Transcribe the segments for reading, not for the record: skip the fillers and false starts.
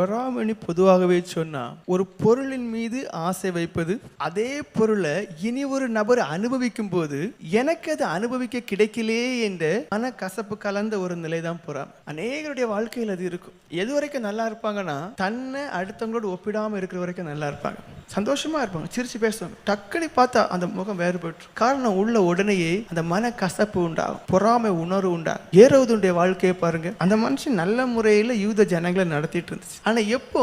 பொறாமணி பொதுவாகவே சொன்னா ஒரு பொருளின் மீது ஆசை வைப்பது, அதே பொருளை இனி ஒரு நபர் அனுபவிக்கும் போது எனக்கு அது அனுபவிக்க கிடைக்கலையே என்ற மன கசப்பு கலந்த ஒரு நிலைதான் பொறாமை. அநேகருடைய வாழ்க்கையில் அது இருக்கும். எது வரைக்கும் நல்லா இருப்பாங்கன்னா, தன்னை அடுத்தவங்களோட ஒப்பிடாம இருக்கிற வரைக்கும் நல்லா இருப்பாங்க, சந்தோஷமா இருப்பாங்க, சிரிச்சு பேசுவாங்க. டக்குனு பார்த்தா அந்த முகம் வேறுபட்டு, காரணம் உள்ள உடனேயே அந்த மன கசப்பு உண்டாகும், பொறாமை உணர்வு உண்டாகும். ஏரோதுடைய வாழ்க்கையை பாருங்க. அந்த மனுஷன் நல்ல முறையில் யூத ஜனங்களை நடத்திட்டு இருந்துச்சு. ஆனா எப்போ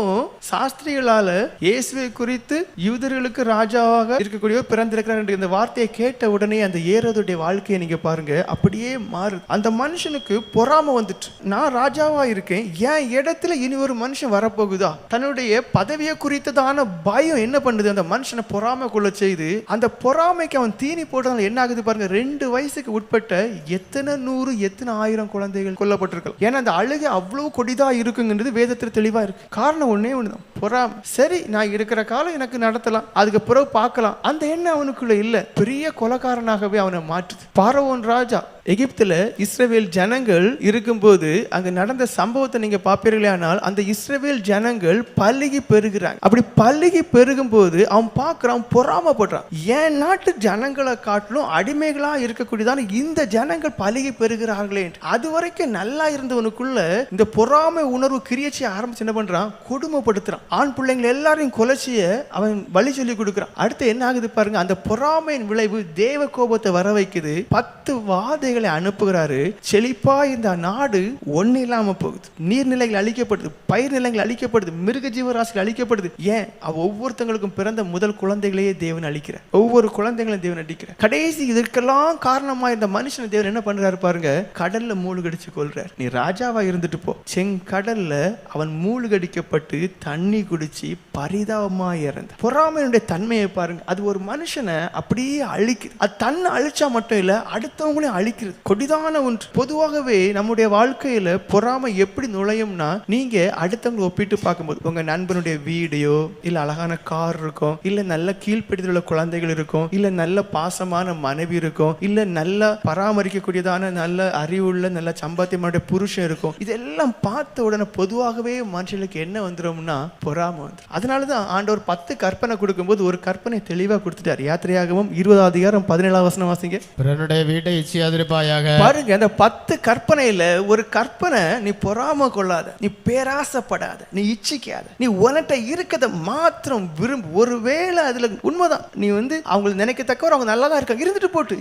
சாஸ்திரிகளால இயேசுவை குறித்து யூதர்களுக்கு ராஜாவாக இருக்கக்கூடிய பிறந்திருக்கிறார் இந்த வார்த்தையை கேட்ட உடனே அந்த ஏரோதுடைய வாழ்க்கையை நீங்க பாருங்க, அப்படியே மாறுது. அந்த மனுஷனுக்கு பொறாமை வந்துட்டு, நான் ராஜாவா இருக்கேன், என் இடத்துல இனி ஒரு மனுஷன் வரப்போகுதா, தன்னுடைய பதவியை குறித்ததான பயம் என்ன பண்ணுது, அந்த மனுஷனை பொறாமைக்குள்ள செய்து, அந்த பொறாமைக்கு அவன் தீனி போட்டதால என்ன ஆகுது பாருங்க, 2 வயசுக்கு உட்பட்ட எத்தனை 100 எத்தனை 1000 குழந்தைகள் கொல்லப்பட்டிருக்கலாம். ஏன்னா அந்த அழுகை அவ்வளவு கொடிதா இருக்குங்கிறது வேதத்தில் தெளிவா இருக்கு. காரணம் ஒண்ணே ஒண்ணுதான், பொறாமை. சரி, நான் இருக்கிற காலம் எனக்கு நடத்தலாம், அதுக்கு பிறகு பார்க்கலாம், அந்த எண்ணம் அவனுக்குள்ள இல்ல. பெரிய கொலைகாரனாகவே அவனை மாற்றுது. பார்வோன் ராஜா எகிப்துல இஸ்ரவேல் ஜனங்கள் இருக்கும்போது அங்க நடந்த சம்பவத்தை நீங்க பாப்பீர்களே, ஆனால் அந்த இஸ்ரவேல் ஜனங்கள் பல்லுகி பெருகிறாங்க. அப்படி பல்லுகி பெருகும் போது அவன் பார்க்கிறான், பொறாமப்படுறான். என் நாட்டு ஜனங்களை காட்டிலும் அடிமைகளா இருக்கக்கூடியதான இந்த ஜனங்கள் பல்லுகி பெருகிறார்களே. அது வரைக்கும் நல்லா இருந்தவனுக்குள்ள இந்த பொறாமை உணர்வு கிரியச்சி ஆரம்பிச்சு என்ன பண்றான், கொடுமைப்படுத்துறான். ஆண் பிள்ளைங்களை எல்லாரையும் கொலைச்சிய அவன் வழி சொல்லி கொடுக்கிறான். அடுத்து என்ன ஆகுது பாருங்க, அந்த பொறாமையின் விளைவு தேவ கோபத்தை வர வைக்குது. 10 வாதைகளை அனுப்புகிறாரு. செழிப்பா இந்த நாடு ஒண்ணு இல்லாம போகுது. நீர்நிலைகள் அழிக்கப்படுது, பயிர் நிலங்கள் அழிக்கப்படுது, மிருக ஜீவராசிகள் அழிக்கப்படுது. ஏன், ஒவ்வொருத்தங்களுக்கும் பிறந்த முதல் குழந்தைகளையே தேவன் அழிக்கிறார், ஒவ்வொரு குழந்தைகளையும் தேவன் அடிக்கிறார். கடைசி இதற்கெல்லாம் காரணமா இந்த மனுஷனை தேவன் என்ன பண்றாரு பாருங்க, கடல்ல மூழ்கடிச்சு கொள்றார். நீ ராஜாவா இருந்துட்டு போ. செங்கடல்ல அவன் மூழ்கடிக்கப்பட்டு தண்ணி குடிச்சு பரிதாபமா இறந்த. பொறாமையுடைய தன்மையை பாருங்க, அது ஒரு மனுஷனை அப்படியே அழிக்குது. அது தன்னை அழிச்சா மட்டும் இல்ல, அடுத்தவங்களையும் அழிக்கிறது. கொடிதான ஒன்று. பொதுவாகவே நம்முடைய வாழ்க்கையில பொறாமை எப்படி நுழையும்னா, நீங்க அடுத்தவங்களை ஒப்பிட்டு பார்க்கும்போது, உங்க நண்பனுடைய வீடியோ இல்ல அழகான கார் இருக்கும், இல்ல நல்ல கீழ்ப்படிதல் உள்ள குழந்தைகள் இருக்கும், இல்ல நல்ல பாசமான மனைவி இருக்கும், இல்ல நல்ல பராமரிக்கக்கூடியதான நல்ல அறிவுள்ள நல்ல சம்பாத்தியமான புருஷன் இருக்கும். இதெல்லாம் பார்த்த உடனே பொதுவாகவே மனுஷனுக்கு என்ன வந்துடும்னா, பொறாமை வந்துடும். அதனாலதான் ஆண்டவர் 10 கற்பனை கொடுக்கும்போது ஒரு கற்பனை தெளிவா கொடுத்துட்டார். யாத்திரையாகமம் 20 அதிகாரம் 17 வசனம் வாசிங்க. பிறனுடைய வீட்டை இச்சியாதிருப்பாயாக. பாருங்க, அந்த 10 கற்பனையில ஒரு கற்பனை, நீ பொறாம கொள்ளாத, நீ பேராசப்படாத, நீ இச்சிக்காத, நீ உனட்ட இருக்கத மாத்திரம் விரும்பு. ஒருவேளை அதுல உண்மைதான், நீ அவங்க நினைக்கத்தக்கவர் அவங்க நல்லா தான் இருக்காங்க,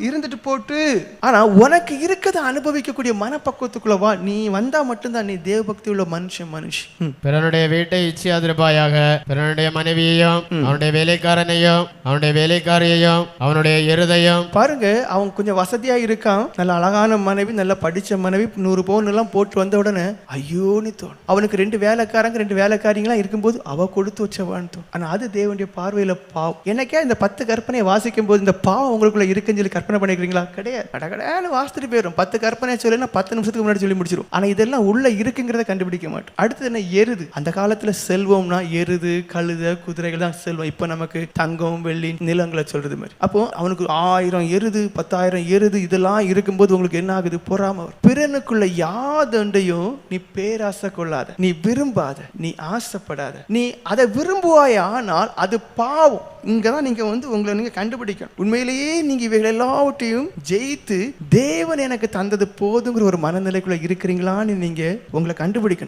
இருந்துட்டு போட்டு, ஆனா உனக்கு இருக்கத அனுபவிக்கக்கூடிய மனப்பக்குவத்துக்குள்ள வா. நீ வந்தா மட்டும்தான் நீ தேவபக்தி உள்ள மனுஷி. பிறனுடைய வீட்டை இச்சியாதிருப்பாயாக. பிறனுடைய மனைவியையும் அவனுடைய வேலைக்காரனையும் அவனுடைய வேலைக்காரியையும் அவனுடைய எருதையும். பாருங்க, அவன் கொஞ்சம் வசதியா இருக்கான், நல்ல அழகான மனைவி, நல்ல படிச்ச மனைவி, 100 பவுன் எல்லாம் போட்டு வந்த உடனே ஐயோன்னு தோணும். அவனுக்கு 2 வேலைக்காரங்க 2 வேலைக்காரிங்களா இருக்கும்போது அவ கொடுத்து வச்சவான்னு தோணும். ஆனா அது தேவனுடைய பார்வையில பாவம். எனக்கே இந்த 10 கற்பனையை வாசிக்கும் போது இந்த பாவம் உங்களுக்குள்ள இருக்குன்னு சொல்லி கற்பனை பண்ணிக்கிறீங்களா? கிடையாது. கடகடான்னு வாசித்துட்டு போயிடும். 10 கற்பனை சொல்லினா 10 நிமிஷத்துக்கு முன்னாடி சொல்லி முடிச்சிடும். ஆனா இதெல்லாம் உள்ள இருக்குங்கிறத கண்டுபிடிக்க மாட்டோம். அடுத்தது என்ன, எருது. அந்த காலத்துல செல்வம்னா எருது, கழுதை, குதிரைகள் தான் செல்வம். இப்ப நமக்கு தங்கம், வெள்ளி, நிலங்களை சொல்றது மாதிரி. அப்போ அவனுக்கு 1000 எருது, 10,000 எருது இதெல்லாம் இருக்கும்போது உங்களுக்கு என்ன ஆகுது, பொறாமை. பிறனுக்குள்ள யாதொண்டையும் நீ பேராசை கொள்ளாத, நீ விரும்பாத, நீ ஆசைப்படாத. நீ அதை விரும்புவாய், ஆனால் அது பாவம். இங்கதான் நீங்க உங்களை நீங்க கண்டுபிடிக்கணும். உண்மையிலேயே நீங்க இவைகள் எல்லாவற்றையும் ஜெயித்து தேவன் எனக்கு தந்தது போதுங்கிற ஒரு மனநிலைக்குள்ள இருக்கிறீங்களான்னு நீங்க உங்களை கண்டுபிடிக்கணும்.